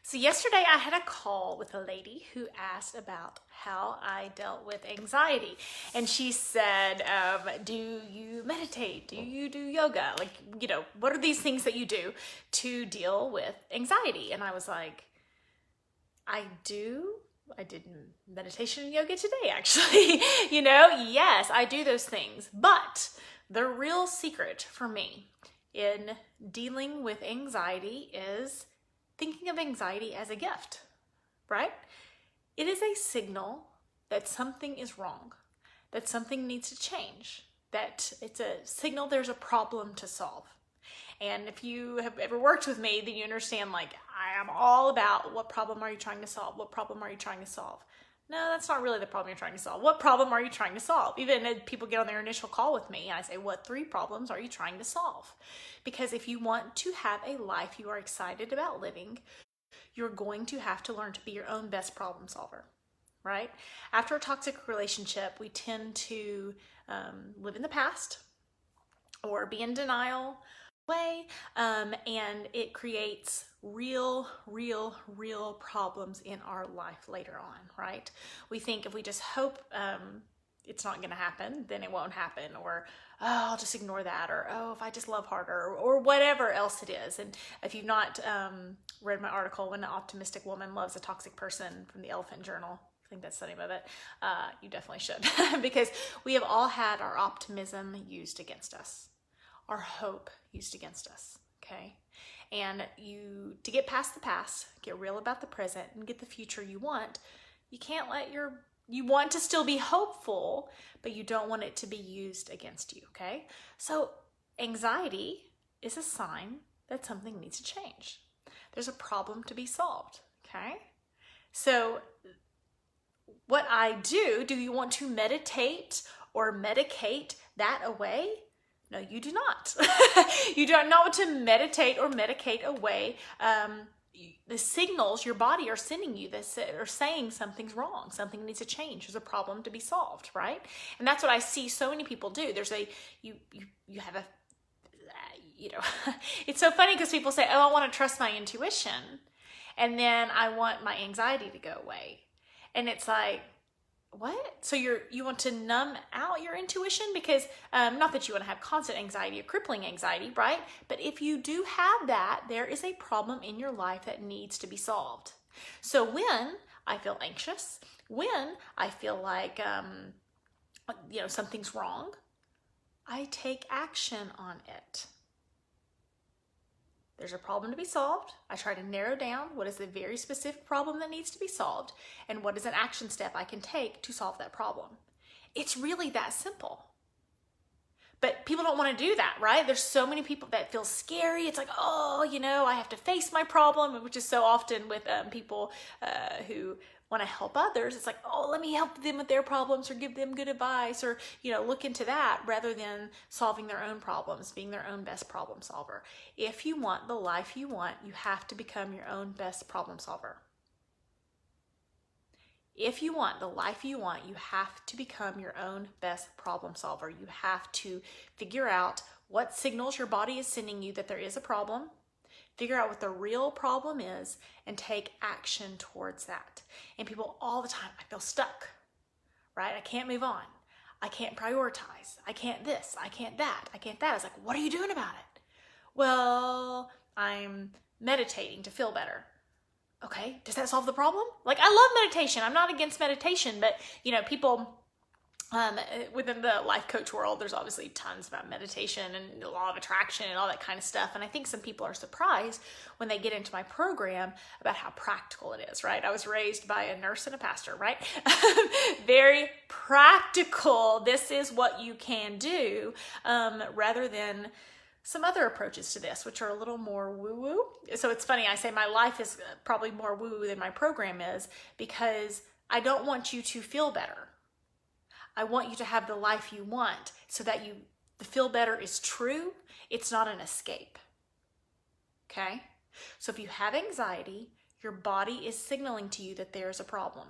So yesterday I had a call with a lady who asked about how I dealt with anxiety. And she said, do you meditate? Do you do yoga? Like, what are these things that you do to deal with anxiety? And I was like, I do. I did meditation and yoga today, actually. Yes, I do those things. But the real secret for me in dealing with anxiety is thinking of anxiety as a gift, right? It is a signal that something is wrong, that something needs to change, that it's a signal there's a problem to solve. And if you have ever worked with me, then you understand, like, I am all about what problem are you trying to solve? What problem are you trying to solve? No, that's not really the problem you're trying to solve. What problem are you trying to solve? Even if people get on their initial call with me, I say, what 3 problems are you trying to solve? Because if you want to have a life you are excited about living, you're going to have to learn to be your own best problem solver, right? After a toxic relationship, we tend to live in the past or be in denial way, and it creates real problems in our life later on, right? We think if we just hope it's not going to happen, then it won't happen, or oh, I'll just ignore that, or oh, if I just love harder, or whatever else it is. And if you've not read my article, When an Optimistic Woman Loves a Toxic Person, from the Elephant Journal, I think that's the name of it, you definitely should, because we have all had our optimism used against us, our hope used against us, okay? And to get past the past, get real about the present, and get the future you want, you can't let you want to still be hopeful, but you don't want it to be used against you, okay? So anxiety is a sign that something needs to change. There's a problem to be solved, okay? So what I do you want to meditate or medicate that away? No, you do not. You do not want to meditate or medicate away the signals your body are sending you that are saying something's wrong, something needs to change, there's a problem to be solved, right? And that's what I see so many people do. You have a, it's so funny because people say, oh, I want to trust my intuition, and then I want my anxiety to go away. And it's like, what? So you want to numb out your intuition? Because not that you want to have constant anxiety or crippling anxiety, right? But if you do have that, there is a problem in your life that needs to be solved. So when I feel anxious, when I feel like something's wrong, I take action on it. There's a problem to be solved. I try to narrow down what is the very specific problem that needs to be solved, and what is an action step I can take to solve that problem. It's really that simple. But people don't want to do that, right? There's so many people that feel scary. It's like, oh, I have to face my problem, which is so often with people who want to help others. It's like, oh, let me help them with their problems, or give them good advice, or, look into that, rather than solving their own problems, being their own best problem solver. If you want the life you want, you have to become your own best problem solver. If you want the life you want, you have to become your own best problem solver. You have to figure out what signals your body is sending you that there is a problem, figure out what the real problem is, and take action towards that. And people all the time, I feel stuck, right? I can't move on. I can't prioritize. I can't this. I can't that. I can't that. I was like, what are you doing about it? Well, I'm meditating to feel better. Okay, does that solve the problem? Like, I love meditation. I'm not against meditation, but people within the life coach world, there's obviously tons about meditation and the law of attraction and all that kind of stuff. And I think some people are surprised when they get into my program about how practical it is, right? I was raised by a nurse and a pastor, right? Very practical. This is what you can do, rather than some other approaches to this, which are a little more woo-woo. So it's funny, I say my life is probably more woo-woo than my program is, because I don't want you to feel better. I want you to have the life you want, so that the feel better is true. It's not an escape. Okay? So if you have anxiety, your body is signaling to you that there's a problem.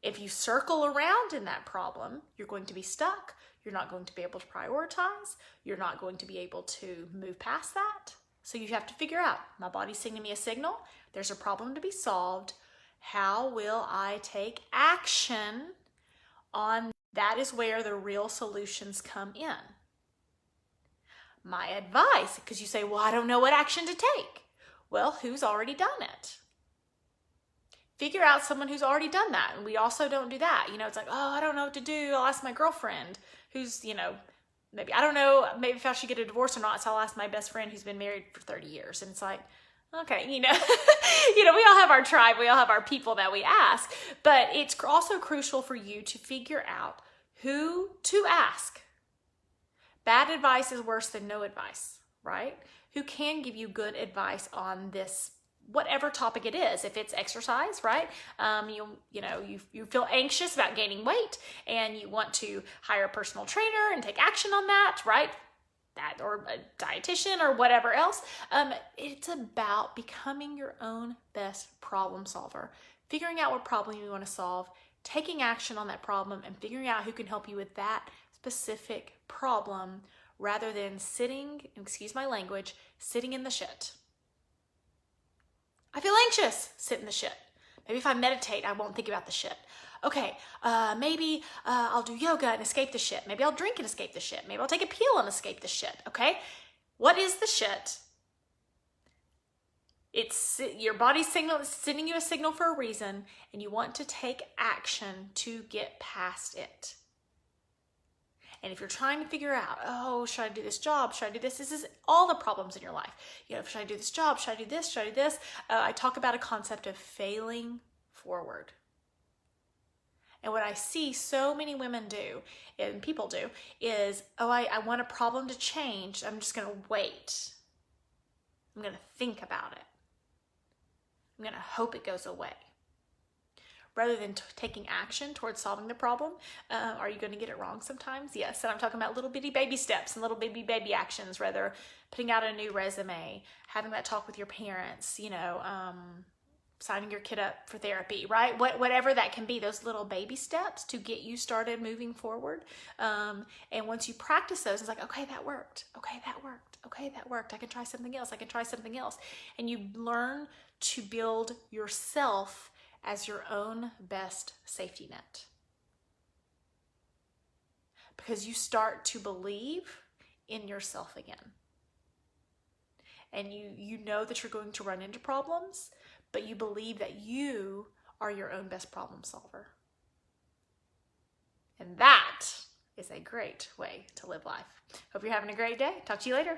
If you circle around in that problem, you're going to be stuck. You're not going to be able to prioritize. You're not going to be able to move past that. So you have to figure out, my body's sending me a signal, there's a problem to be solved. How will I take action on that? Is where the real solutions come in. My advice, because you say, well, I don't know what action to take. Well, who's already done it? Figure out someone who's already done that. And we also don't do that. It's like, oh, I don't know what to do. I'll ask my girlfriend who's, maybe, I don't know, maybe if I should get a divorce or not. So I'll ask my best friend who's been married for 30 years. And it's like, okay, we all have our tribe. We all have our people that we ask. But it's also crucial for you to figure out who to ask. Bad advice is worse than no advice, right? Who can give you good advice on this, whatever topic it is. If it's exercise, right? You feel anxious about gaining weight and you want to hire a personal trainer and take action on that, right? That, or a dietitian or whatever else. It's about becoming your own best problem solver, figuring out what problem you want to solve, taking action on that problem, and figuring out who can help you with that specific problem, rather than sitting, excuse my language, sitting in the shit. I feel anxious, sit in the shit. Maybe if I meditate, I won't think about the shit. Okay, maybe I'll do yoga and escape the shit. Maybe I'll drink and escape the shit. Maybe I'll take a pill and escape the shit, okay? What is the shit? It's your body's sending you a signal for a reason, and you want to take action to get past it. And if you're trying to figure out, oh, should I do this job? Should I do this? This is all the problems in your life. Should I do this job? Should I do this? Should I do this? I talk about a concept of failing forward. And what I see so many women do, and people do, is, oh, I want a problem to change. I'm just going to wait. I'm going to think about it. I'm going to hope it goes away. Rather than taking action towards solving the problem. Are you going to get it wrong sometimes? Yes. And I'm talking about little bitty baby steps and little baby actions, rather putting out a new resume, having that talk with your parents, signing your kid up for therapy, right? Whatever that can be, those little baby steps to get you started moving forward. And once you practice those, it's like, okay, that worked. Okay, that worked. Okay, that worked. I can try something else. I can try something else. And you learn to build yourself as your own best safety net. Because you start to believe in yourself again. And you know that you're going to run into problems, but you believe that you are your own best problem solver. And that is a great way to live life. Hope you're having a great day. Talk to you later.